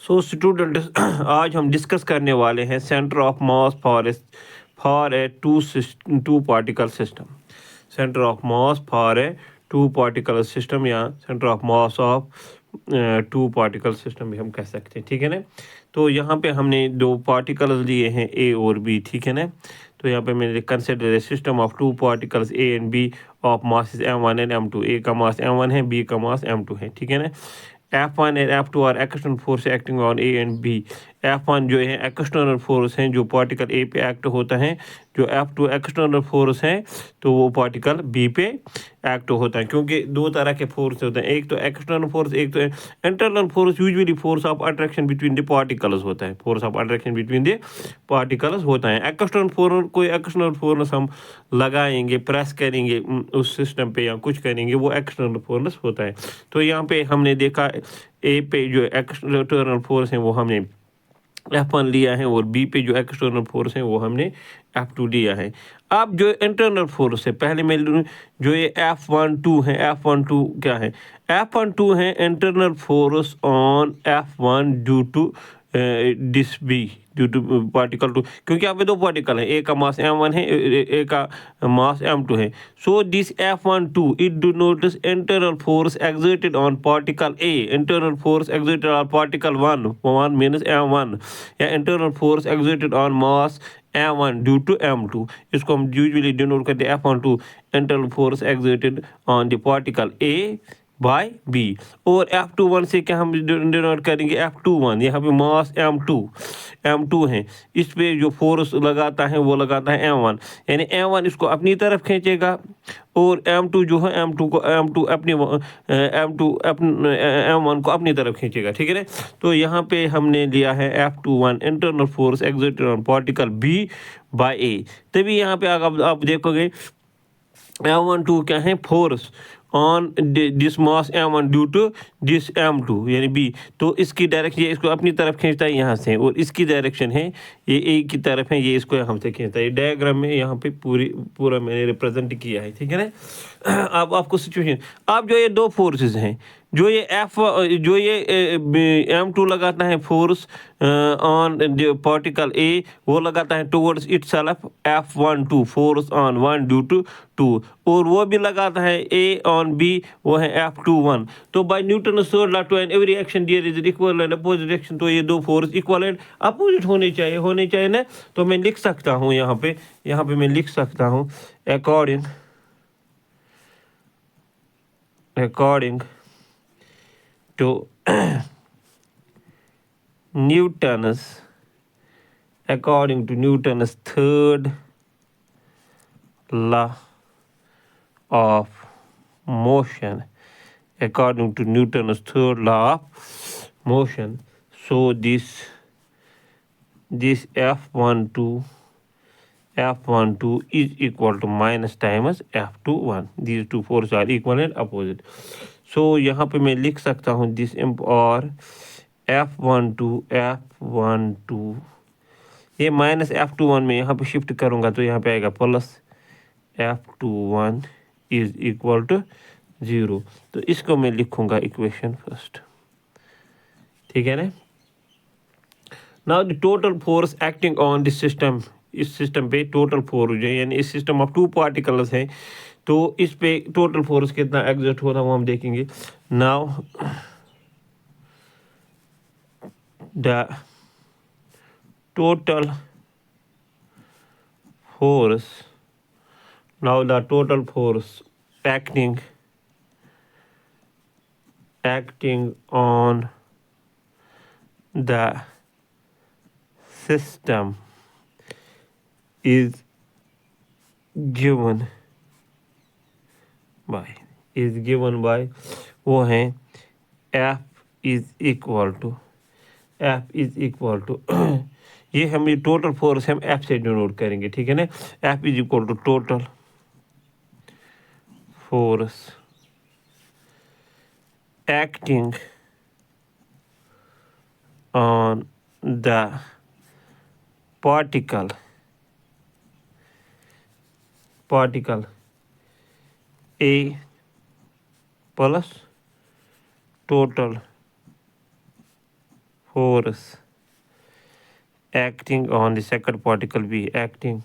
So students आज हम discuss करने वाले हैं centre of mass for a two particle system. Centre of mass for a two particle system या centre of mass of two particle system भी हम कह सकते हैं, ठीक है ना। तो यहाँ पे हमने दो पार्टिकल्स लिए हैं ए और बी, ठीक है ना। तो यहाँ पे मैंने consider a system of two particles A and B of mass m1 and m2। A का मास m1 है, बी का मास m2 है, ठीक है ना। F1 and F2 are external force acting on A and B. F1 जो है external force हैं जो पार्टिकल ए पे एक्ट होता है, जो F2 एक्सटर्नल फोर्स हैं तो वो पार्टिकल बी पे एक्ट होता है। क्योंकि दो तरह के फोर्स होते हैं, एक तो एक्सटर्नल फोर्स, एक तो internal force. Usually force of attraction between the particles होता है, force of attraction between the particles होता है। एक्सटर्नल फोर्स, कोई एक्सटर्नल फोर्स हम लगाएंगे, प्रेस करेंगे उस सिस्टम पे या कुछ करेंगे, वो एक्सटर्नल फोर्स होता है। तो यहाँ पे हमने देखा ए पे जो एक्सटर्नल फोर्स है वो हमने F1 लिया है और बी पे जो एक्सटर्नल फोर्स है वो हमने F2 लिया है। अब जो इंटरनल फोर्स है, पहले मैं जो ये F12 है, F12 क्या है? F12 है internal force on F1 due to this B, due to particle two, क्योंकि यहाँ पे दो पार्टिकल है, ए का मास m1 है, ए का मास m2 है। So this F12 it denotes internal force exerted on particle A, internal force exerted on particle 1 means m1, या internal force exerted on mass m1 due to m2। इसको हम usually denote करते हैं F12 internal force exerted on the particle A by B. और F21 से क्या हम denote करेंगे? F21 यहाँ पे मास m2 है, इस पे जो फोर्स लगाता है वो लगाता है m1, यानी m1 इसको अपनी तरफ खींचेगा और m2 जो है m2 अपनी m1 को अपनी तरफ खींचेगा, ठीक है ना। तो यहाँ पे हमने लिया है F21 internal force exerted on particle B by A। तभी यहाँ पे आप देखोगे M12 क्या है? Force on this mass m1 due to this m2 यानी b। तो इसकी डायरेक्शन, ये इसको अपनी तरफ खींचता है यहाँ से, और इसकी डायरेक्शन है ये a की तरफ है, ये इसको यहाँ से खींचता है। ये डायग्राम में यहाँ पे पूरा मैंने रिप्रेजेंट किया है, ठीक है ना। अब आपको सिचुएशन, अब जो ये दो फोर्सेस हैं, जो ये m2 लगाता है फोर्स ऑन पार्टिकल a, वो लगाता है towards itself F12 force on 1 due to 2, और वो भी लगाता है a ऑन b, वो है F21। तो by Newton third law to an every action there is equal and opposite action, तो ये दो फोर्स इक्वल एंड अपोजिट होने चाहिए ना। तो मैं लिख सकता हूँ यहाँ पे मैं लिख सकता हूँ according to Newton's third law of motion, so this F12 is equal to minus times F21, these two forces are equal and opposite। सो यहाँ पे मैं लिख सकता हूँ दिस और F12 ये माइनस F21 में यहाँ पे शिफ्ट करूँगा तो यहाँ पे आएगा plus F21 is equal to 0। तो इसको मैं लिखूँगा इक्वेशन फर्स्ट, ठीक है ना। Now the total force acting on this system, इस सिस्टम पे टोटल फोर्स जो है, यानी इस सिस्टम ऑफ टू पार्टिकल्स हैं, तो इस पे टोटल फोर्स कितना एग्जर्ट हो रहा है वो हम देखेंगे। Now the total force acting on the system is given by वो है F is equal to ये हम ये टोटल फोर्स हम F से डिनोट करेंगे, ठीक है ना। F is equal to total force acting on the particle A plus total force acting on the second particle B, acting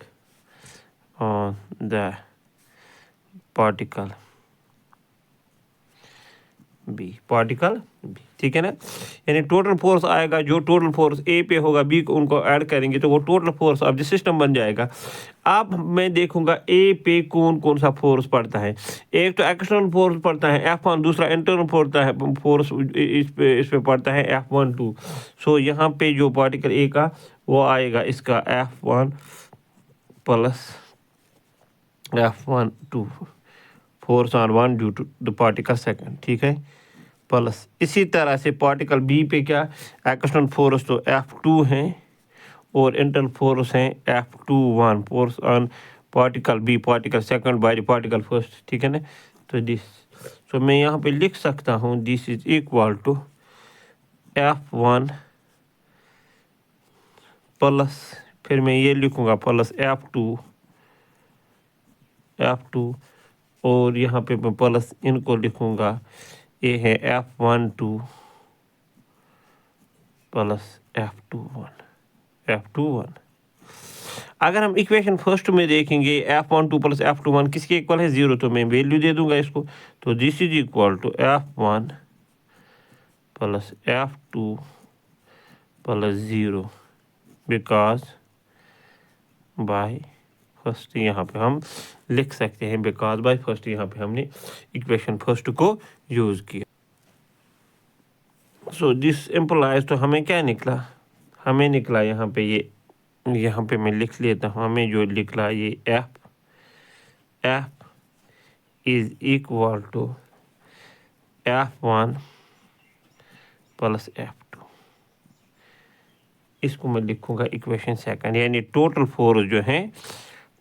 on the particle B, particle B, ठीक है ना। यानी टोटल फोर्स आएगा, जो टोटल फोर्स ए पे होगा B को उनको ऐड करेंगे तो वो total force of the system बन जाएगा। अब मैं देखूंगा ए पे कौन कौन सा फोर्स पड़ता है। एक तो एक्सटर्नल फोर्स पड़ता है F1, दूसरा इंटरनल पड़ता है फोर्स इस पे पड़ता है F1 2। सो यहाँ पे जो पार्टिकल ए का वो आएगा इसका F1 plus F1 2 force on 1 due to the particle second, ठीक है, प्लस इसी तरह से पार्टिकल बी पे क्या एक्सटर्नल फोर्स तो F2 है और इंटरनल फोर्स है F21 force on particle B particle second by the particle first, ठीक है ना। तो दिस, सो मैं यहाँ पे लिख सकता हूँ this is equal to F1 plus, फिर मैं ये लिखूँगा प्लस F2 और यहाँ पे मैं प्लस इनको लिखूँगा, ये है F1 2 प्लस F21। अगर हम इक्वेशन फर्स्ट में देखेंगे F1 2 प्लस F21 किसके इक्वल है 0, तो मैं वैल्यू दे दूंगा इसको, तो this is equal to F1 plus F2 plus 0 because by first, यहाँ पे हम लिख सकते हैं बिकॉज बाय फर्स्ट, यहाँ पे हमने इक्वेशन फर्स्ट को यूज किया। सो दिस इम्प्लाइज, तो हमें क्या निकला, हमें निकला यहाँ पे ये, यहाँ पे मैं लिख लेता हूँ, हमें जो निकला ये F is equal to F1 plus F2, इसको मैं लिखूँगा इक्वेशन सेकंड। यानी टोटल फोर्स जो है,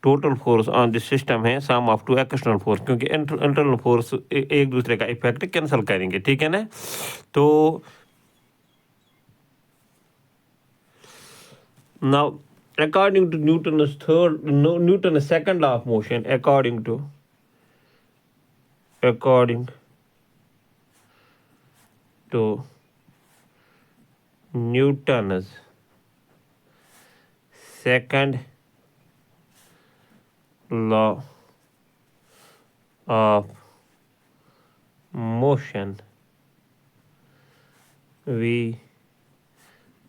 total force on this system है sum of two external force, क्योंकि इंटरनल फोर्स एक दूसरे का इफेक्ट कैंसिल करेंगे, ठीक है ना। तो now according to Newton's second law of motion, according to Newton's second law of motion, we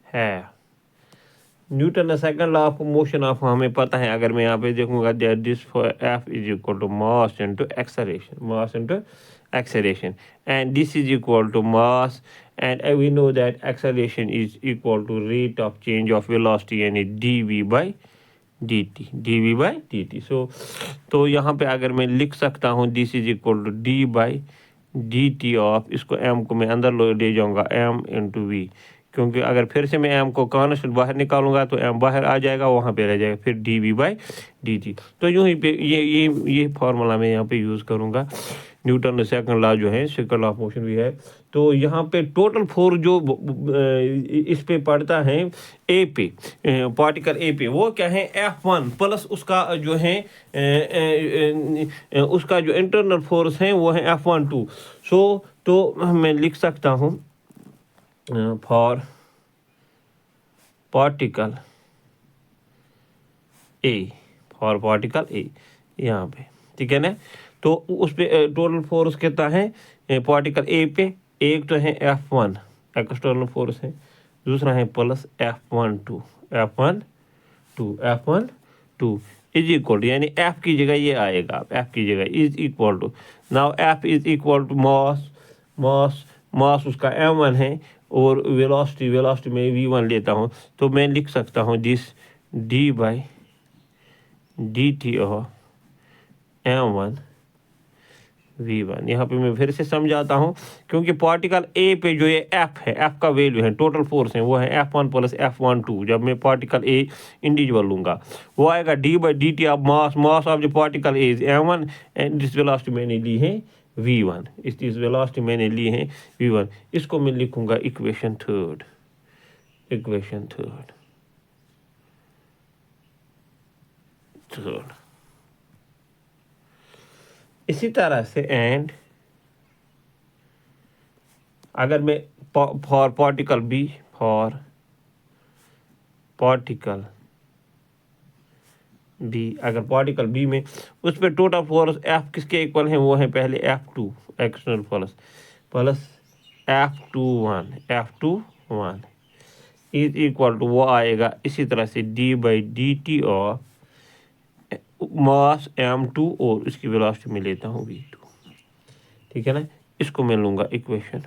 have Newton का second law of motion of, हमें पता है, अगर मैं यहाँ पे देखूंगा that this for F is equal to mass into acceleration, and this is equal to mass, and we know that acceleration is equal to rate of change of velocity यानी dv by dt। So तो यहाँ पे अगर मैं लिख सकता हूँ this is equal to d by dt of, इसको m को मैं अंदर ले जाऊँगा m इंटू v, क्योंकि अगर फिर से मैं m को कॉन्स्टेंट बाहर निकालूंगा तो m बाहर आ जाएगा, वहाँ पे रह जाएगा फिर dv बाई dt। तो यूँ ही पे ये फार्मूला मैं यहाँ पे यूज़ करूँगा, न्यूटन सेकंड लॉ जो है सेकंड लॉ ऑफ मोशन भी है। तो यहाँ पे टोटल फोर्स जो इस पे पड़ता है ए पे, पार्टिकल ए पे, वो क्या है F1 प्लस उसका जो है उसका जो इंटरनल फोर्स है वो है F1 2। सो तो मैं लिख सकता हूँ फॉर पार्टिकल ए यहाँ पे, ठीक है ना। तो उस पे टोटल फोर्स कितना है पार्टिकल ए पे, एक तो है F1 एक्सटर्नल फोर्स है, दूसरा है प्लस F1 2 इज इक्वल, यानी F की जगह ये आएगा, F की जगह is equal to, now F is equal to mass उसका m1 है और वेलोसिटी में v1 लेता हूँ, तो मैं लिख सकता हूँ दिस d बाई dt और m1 v1। यहाँ पे मैं फिर से समझाता हूँ, क्योंकि पार्टिकल ए पे जो ये f है, f का वैल्यू है, टोटल फोर्स है वो है F1 प्लस F1 2। जब मैं पार्टिकल ए इंडिविजुअल लूँगा वो आएगा d by dt of mass of the particle A is m1 and this velocity मैंने ली है v1, इस वेलोसिटी मैंने ली है v1। इसको मैं लिखूँगा इक्वेशन थर्ड। इसी तरह से एंड अगर मैं for particle for particle B, अगर पार्टिकल बी में उस पर टोटल फोर्स एफ किसके इक्वल है, वो है पहले F2 external force plus F21 is equal to वो आएगा इसी तरह से d/dt ऑफ मास m2 और इसकी वेलोसिटी में लेता हूँ v2, ठीक है ना। इसको मैं लूँगा इक्वेशन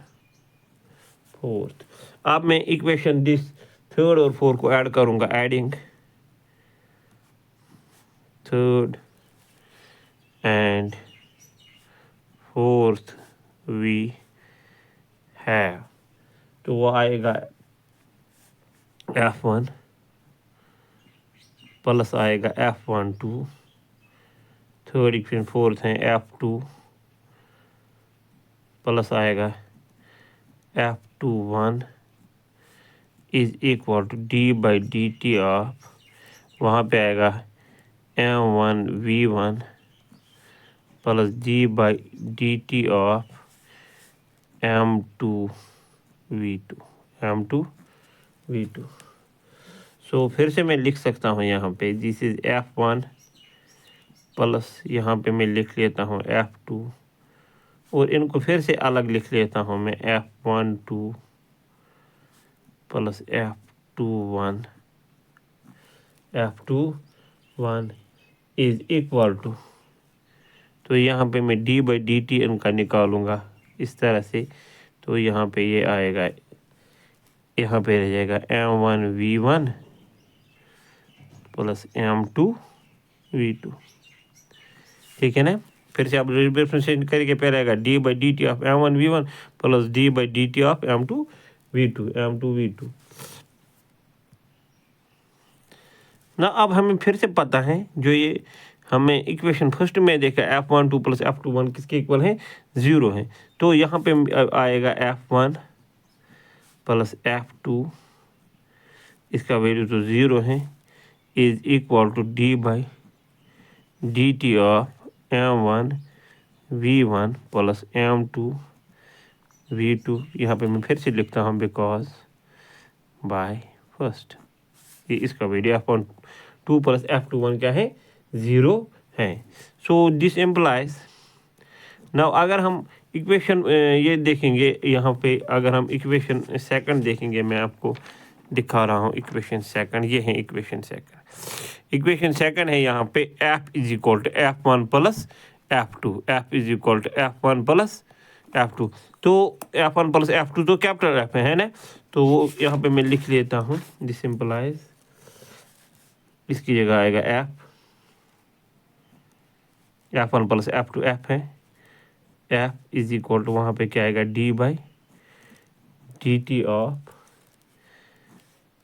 फोर्थ। अब मैं इक्वेशन दिस थर्ड और फोर्थ को ऐड करूँगा, adding third and fourth we have, तो वो आएगा F1 प्लस आएगा F12, थर्ड इक्वेशन फोर्थ है F2 प्लस आएगा F21 is equal to d/dt of, वहाँ पे आएगा m1v1 plus d/dt of m2v2। सो फिर से मैं लिख सकता हूँ यहाँ पे दिस इज F1 प्लस यहाँ पे मैं लिख लेता हूँ F2 और इनको फिर से अलग लिख लेता हूँ मैं F12 plus F21 is equal to, तो यहाँ पे मैं d/dt इनका निकालूंगा इस तरह से, तो यहाँ पे ये आएगा, यहाँ पे रह जाएगा m1v1 प्लस m2v2, ठीक है ना। फिर से आप रिप्रेजेंटेशन करके पहले आएगा d/dt of m1v1 plus d/dt of m2v2 ना। अब हमें फिर से पता है जो ये हमें इक्वेशन फर्स्ट में देखा F12 प्लस F21 किसके इक्वल है, 0 है, तो यहाँ पे आएगा F1 प्लस F2, इसका वैल्यू तो 0 है, is equal to d/dt of m1v1 plus m2v2। यहाँ पे मैं फिर से लिखता हूँ बिकॉज बाय फर्स्ट, ये इसका वैल्यू F12 प्लस F21 क्या है, 0 है। सो दिस एम्प्लाइज नाउ, अगर हम इक्वेशन ये देखेंगे यहाँ पे, अगर हम इक्वेशन सेकंड देखेंगे, मैं आपको दिखा रहा हूँ इक्वेशन सेकंड, ये है इक्वेशन सेकंड। इक्वेशन सेकंड है यहाँ पे F is equal to F1 plus F2, F is equal to F1 plus F2, तो F1 प्लस F2 तो कैपिटल F है ना, तो वो यहाँ पे मैं लिख लेता हूँ, दिस सिंपलाइज, इसकी जगह आएगा F1 प्लस F2 F है, F इज इक्वल टू वहाँ पे क्या आएगा d/dt ऑफ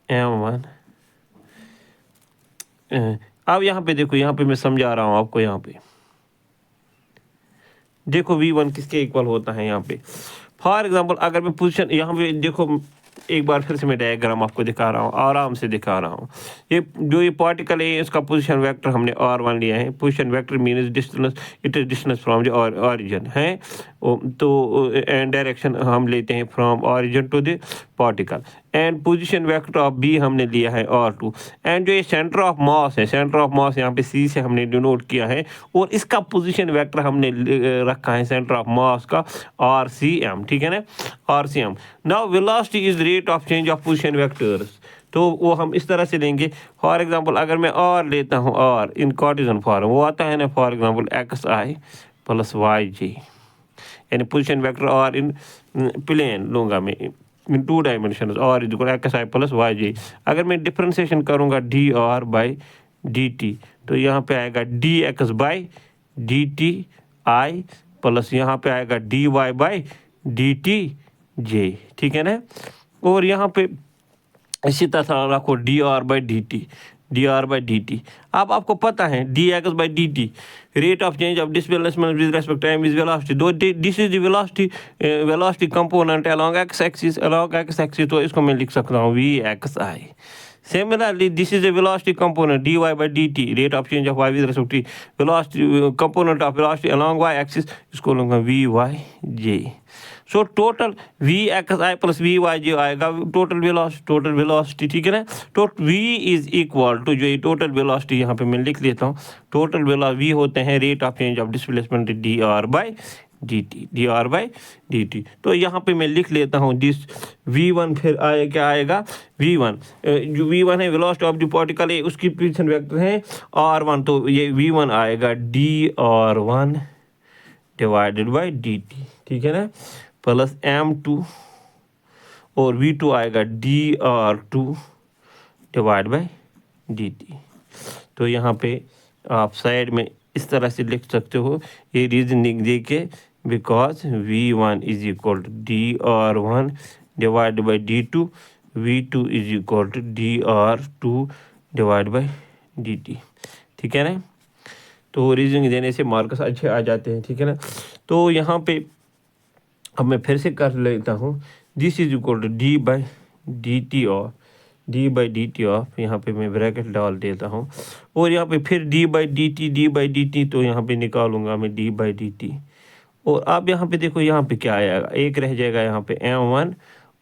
m1। अब यहाँ पे देखो, यहाँ पे मैं समझा रहा हूँ आपको, यहाँ पे देखो v1 किसके इक्वल होता है। यहाँ पे फॉर एग्जांपल अगर मैं पोजीशन, यहाँ पे देखो एक बार फिर से मैं डायग्राम आपको दिखा रहा हूँ, आराम से दिखा रहा हूँ। ये जो ये पार्टिकल है इसका पोजीशन वेक्टर हमने r1 लिया है। Position vector means distance, it is distance from the origin है, तो एंड डायरेक्शन हम लेते हैं from origin to the particle. And position vector of B हमने लिया है r2। एंड जो ये सेंटर ऑफ मास है, सेंटर ऑफ मास यहाँ पे c से हमने डिनोट किया है, और इसका पोजीशन वेक्टर हमने रखा है सेंटर ऑफ मास का rcm, ठीक है ना, rcm। Now velocity is rate of change of position vectors, तो वो हम इस तरह से लेंगे। फॉर एग्जांपल अगर मैं r लेता हूँ, r इन कार्टेशियन फॉर्म वो आता है ना, for example xi plus yj, यानी पोजीशन वेक्टर r इन प्लेन लूँगा मैं इन 2 dimension, r is equal xi plus yj। अगर मैं डिफरेंशिएशन करूँगा dr/dt, तो यहाँ पे आएगा dx/dt i प्लस यहाँ पे आएगा dy/dt j, ठीक है ना। और यहाँ पे इसी तरह रखो dr/dt। अब आपको पता है dx/dt rate of change of displacement with respect time is velocity, though this is the velocity component along x axis, तो इसको मैं लिख सकता हूँ vxi। Similarly, this is a velocity component dy/dt, rate of change of y with respect to velocity component of velocity along y axis, इसको लूँगा vyj। So total V X I plus V Y जो आएगा total velocity, ठीक है ना। तो v is equal to, जो ये टोटल वेलोसिटी यहाँ पे मैं लिख लेता हूँ, टोटल वेलोसिटी v होते हैं rate of change of displacement D R by D T. तो यहाँ पे मैं लिख लेता हूँ दिस v1, फिर क्या आएगा v1, जो v1 है वेलोसिटी ऑफ द पार्टिकल है, उसकी पोजीशन वेक्टर है r1, तो ये v1 आएगा dr1 डिवाइडेड बाई dt, ठीक है ना, प्लस m2, और v2 आएगा dr2 डिवाइड बाई dt। तो यहाँ पे आप साइड में इस तरह से लिख सकते हो ये रीजनिंग दे के, because v1 is equal to dr1 divide by d2, v2 is equal to dr2 divide by dt, ठीक है ना। तो रीजनिंग देने से मार्क्स अच्छे आ जाते हैं, ठीक है ना। तो यहाँ पे अब मैं फिर से कर लेता हूँ, this is equal to D by D T of, यहाँ पे मैं ब्रैकेट डाल देता हूँ, और यहाँ पे फिर डी बाई डी टी, तो यहाँ पे निकालूंगा मैं डी बाई डी टी। और अब यहाँ पे देखो, यहाँ पे क्या आएगा, एक रह जाएगा यहाँ पे m1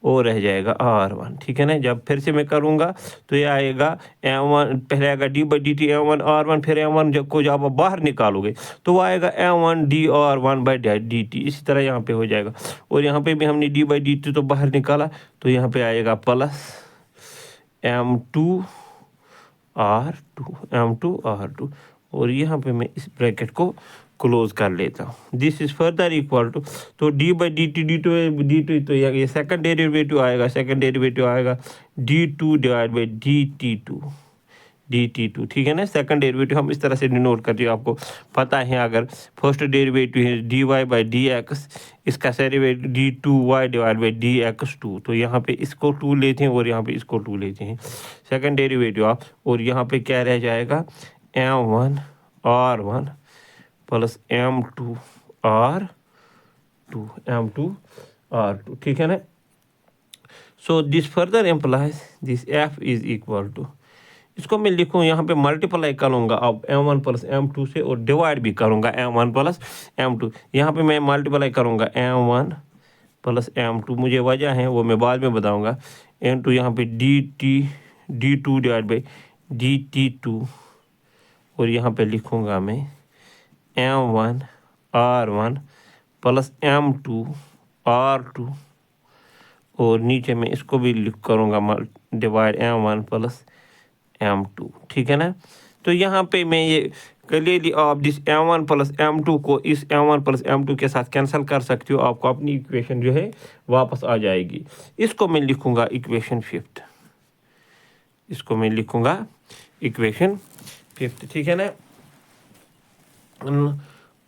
और रह जाएगा r1, ठीक है ना। जब फिर से मैं करूँगा तो ये आएगा m1, पहले आएगा D by D T m1 r1, फिर m1 जब को जब आप बाहर निकालोगे तो वो आएगा m1 dr1 by D T, इसी तरह यहाँ पे हो जाएगा। और यहाँ पे भी हमने डी बाई डी टी तो बाहर निकाला, तो यहाँ पे आएगा प्लस m2 r2, और यहाँ पे मैं इस ब्रैकेट को क्लोज कर लेता हूँ। This is further equal to, तो डी बाई डी टू, तो ये सेकंड डेरिवेटिव आएगा d2 डिवाइड बाई dt2, ठीक है ना। सेकंड डेरिवेटिव हम इस तरह से डिनोट करते हैं, आपको पता है। अगर फर्स्ट डेरिवेटिव है dy बाई dx, इसका derivative d2y divide by dx2, तो यहाँ पे इसको 2 लेते हैं और यहाँ पे इसको 2 लेते हैं, सेकंड डेरिवेटिव ऑफ, और यहाँ पे क्या रह जाएगा m1 r1 plus m2 r2, ठीक है ना। So this further implies this f is equal to, इसको मैं लिखूँ यहाँ पे मल्टीप्लाई करूँगा अब m1 प्लस m2 से, और डिवाइड भी करूँगा m1 प्लस m2। यहाँ पे मैं मल्टीप्लाई करूँगा m1 प्लस m2, मुझे वजह है वो मैं बाद में बताऊँगा, m2 यहाँ पे d2 डिवाइड बाई dt2, और यहाँ पे लिखूँगा मैं m1 r1 plus m2 r2, और नीचे में इसको भी लिख करूँगा डिवाइड m1 प्लस m2, ठीक है ना। तो यहाँ पे मैं ये क्लियरली आप जिस m1 प्लस m2 को इस m1 प्लस m2 के साथ कैंसिल कर सकते हो, आपको अपनी इक्वेशन जो है वापस आ जाएगी। इसको मैं लिखूँगा इक्वेशन फिफ्थ, ठीक है ना।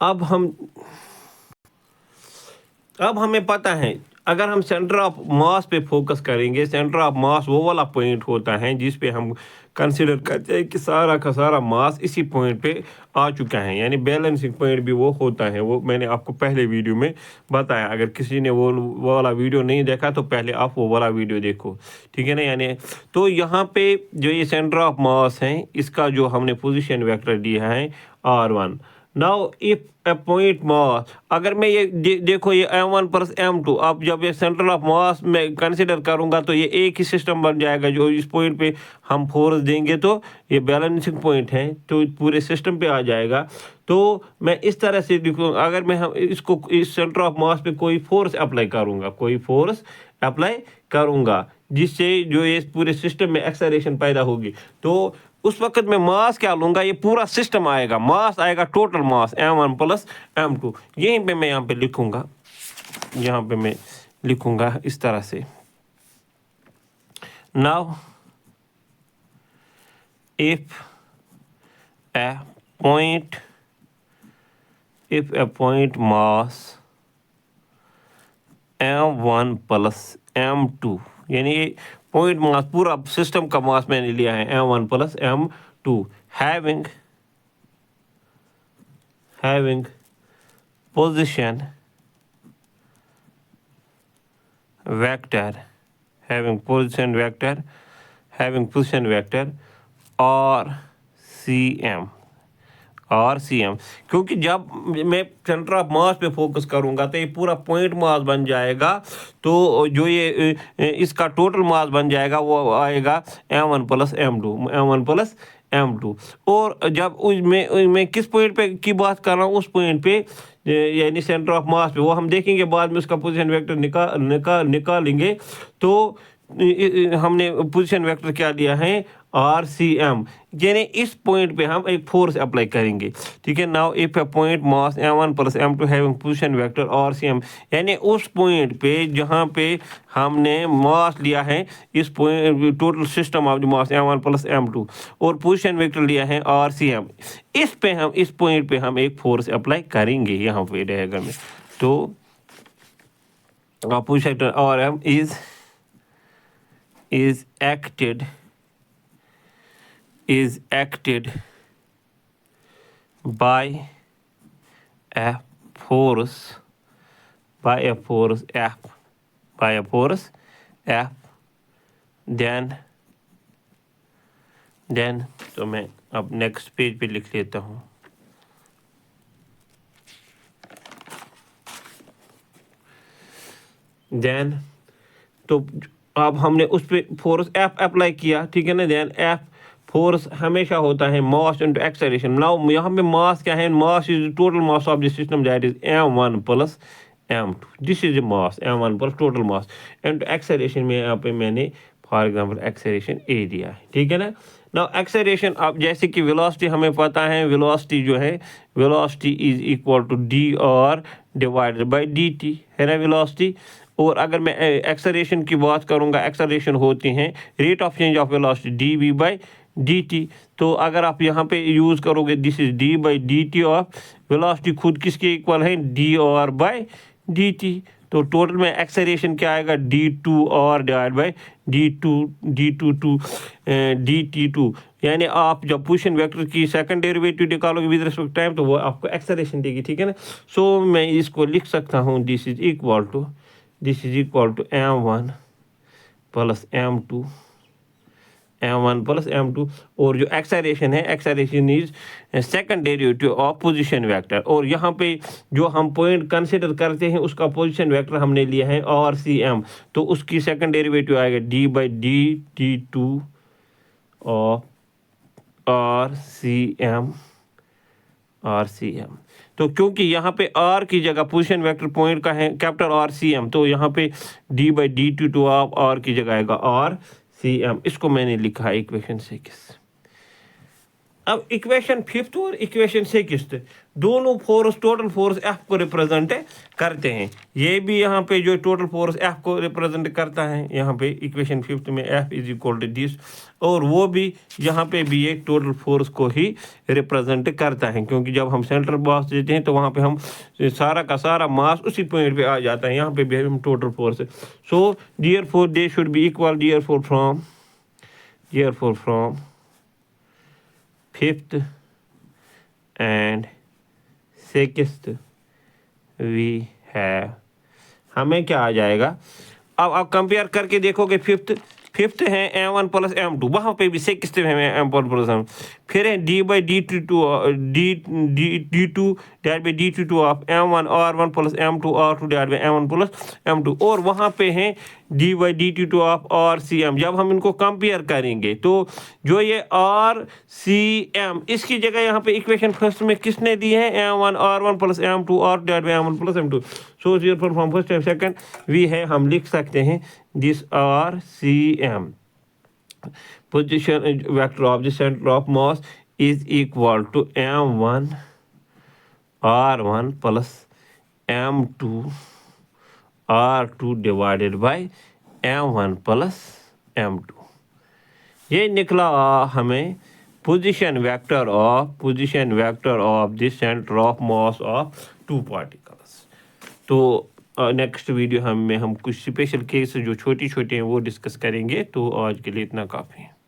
अब हमें पता है, अगर हम सेंटर ऑफ मास पे फोकस करेंगे, सेंटर ऑफ मास वो वाला पॉइंट होता है जिस पे हम कंसीडर करते हैं कि सारा का सारा मास इसी पॉइंट पे आ चुका है, यानी बैलेंसिंग पॉइंट भी वो होता है। वो मैंने आपको पहले वीडियो में बताया, अगर किसी ने वो वाला वीडियो नहीं देखा तो पहले आप वो वाला वीडियो देखो, ठीक है ना। यानी तो यहाँ पे जो ये सेंटर ऑफ मास है, इसका जो हमने पोजीशन वेक्टर दिया है r1। Now if A point mass, अगर मैं ये देखो ये m1 प्लस m2, अब जब ये सेंटर ऑफ मास में कंसिडर करूंगा तो ये एक ही सिस्टम बन जाएगा। जो इस पॉइंट पे हम फोर्स देंगे तो ये बैलेंसिंग पॉइंट है, तो पूरे सिस्टम पे आ जाएगा। तो मैं इस तरह से लिखूँ, अगर मैं हम इसको इस सेंटर ऑफ मास पे कोई फोर्स अप्लाई करूँगा जिससे जो ये पूरे सिस्टम में एक्सेलरेशन पैदा होगी, तो उस वक्त मैं मास क्या लूँगा, ये पूरा सिस्टम आएगा, मास आएगा total mass m1 plus m2। यहीं पे मैं यहाँ पे लिखूँगा इस तरह से। Now if A point mass m1 plus m2, यानी पॉइंट मास पूरा सिस्टम का मास मैंने लिया है m1 plus m2, having position vector और cm RCM, क्योंकि जब मैं सेंटर ऑफ मास पे फोकस करूंगा तो ये पूरा पॉइंट मास बन जाएगा, तो जो ये इसका टोटल मास बन जाएगा वो आएगा M1 plus M2, M1 plus M2। और जब मैं किस पॉइंट पे की बात कर रहा हूँ, उस पॉइंट पे यानी सेंटर ऑफ मास पे, वो हम देखेंगे बाद में, उसका पोजीशन वेक्टर निकालेंगे। तो हमने पोजीशन वेक्टर क्या लिया है, RCM, यानी इस पॉइंट पे हम एक फोर्स अप्लाई करेंगे, ठीक है। Now if A point mass M1 plus M2 having position vector RCM, यानी उस पॉइंट पे जहाँ पे हमने मास लिया है, इस point total system of the mass M1 plus M2 और पोजीशन वेक्टर लिया है RCM, इस पॉइंट पे हम एक फोर्स अप्लाई करेंगे यहाँ पे डायग्राम में। तो position vector RM is acted by a force F, then तो मैं अब नेक्स्ट पेज पे लिख लेता हूँ। देन तो अब हमने उस पे फोर्स F अप्लाई किया, ठीक है ना। देन F फोर्स हमेशा होता है मास इनटू एक्सेलरेशन। नाउ यहाँ पे मास क्या है, mass is total mass of the system, that is M1 plus M2, this is the mass M1 plus total mass into acceleration में यहाँ पे मैंने फॉर एग्जांपल एक्सेलरेशन A दिया है, ठीक है ना। नाउ एक्सेलरेशन, अब जैसे कि वेलोसिटी हमें पता है, वेलोसिटी जो है, velocity is equal to dr divided by dt, है ना वेलोसिटी। और अगर मैं एक्सेलरेशन की बात करूंगा, एक्सेलरेशन होती हैं rate of change of velocity dv by dt। तो अगर आप यहाँ पे यूज़ करोगे, this is d by dt of velocity, खुद किसके इक्वल है, dr बाई dt। तो टोटल में एक्सेलरेशन क्या आएगा, d2r डिवाइड बाई dt2, यानी आप जब पोजीशन वेक्टर की सेकंड डेरिवेटिव निकालोगे विद रिस्पेक्ट टाइम, तो वो आपको एक्सेलरेशन देगी, ठीक है ना। सो मैं इसको लिख सकता हूँ, this is equal to M1 plus M2, और जो एक्सेलरेशन है, acceleration is second derivative of position vector. और यहाँ पे जो हम पॉइंट कंसिडर करते हैं, उसका पोजीशन वेक्टर हमने लिया है RCM, तो उसकी सेकंड डेरिवेटिव आएगा d by dt2 of RCM। तो क्योंकि यहाँ पे R की जगह पोजीशन वेक्टर पॉइंट का है कैपिटल RCM, तो यहाँ पे d by dt2 of R की जगह आएगा RCM। इसको मैंने लिखा है इक्वेशन 6। अब इक्वेशन 5 और इक्वेशन 6 दोनों फोर्स, टोटल फोर्स F को रिप्रेजेंट करते हैं। ये भी यहाँ पे जो टोटल फोर्स F को रिप्रेजेंट करता है, यहाँ पे इक्वेशन 5 में F is equal to this, और वो भी यहाँ पे भी एक टोटल फोर्स को ही रिप्रेजेंट करता है, क्योंकि जब हम सेंटर मास देते हैं तो वहाँ पे हम सारा का सारा मास उसी पॉइंट पे आ जाता है। यहाँ पे भी हम टोटल फोर्स है। So therefore they should be equal, therefore from 5th and 6th we have, हमें क्या आ जाएगा, अब आप कंपेयर करके देखोगे, फिफ्थ है M1 प्लस M2, वहाँ पे भी 6th है M1 प्लस M, फिर है d by d2 divide by dt2 of M1 R1 plus M2 R2 divide by M1 plus M2, और वहाँ पे है d by dt2 of RCM। जब हम इनको कंपेयर करेंगे तो जो ये RCM, इसकी जगह यहाँ पे इक्वेशन फर्स्ट में किसने दी है, M1 R1 plus M2 R2 divide by M1 plus M2। So therefore from first and second we है, हम लिख सकते हैं this RCM position vector of the center of mass is equal to M1 R1 plus M2 R2 divided by M1 plus M2। ये निकला हमें position vector of the centre of mass of two particles. तो next video हम कुछ special case जो छोटी छोटे हैं वो डिस्कस करेंगे। तो आज के लिए इतना काफ़ी है।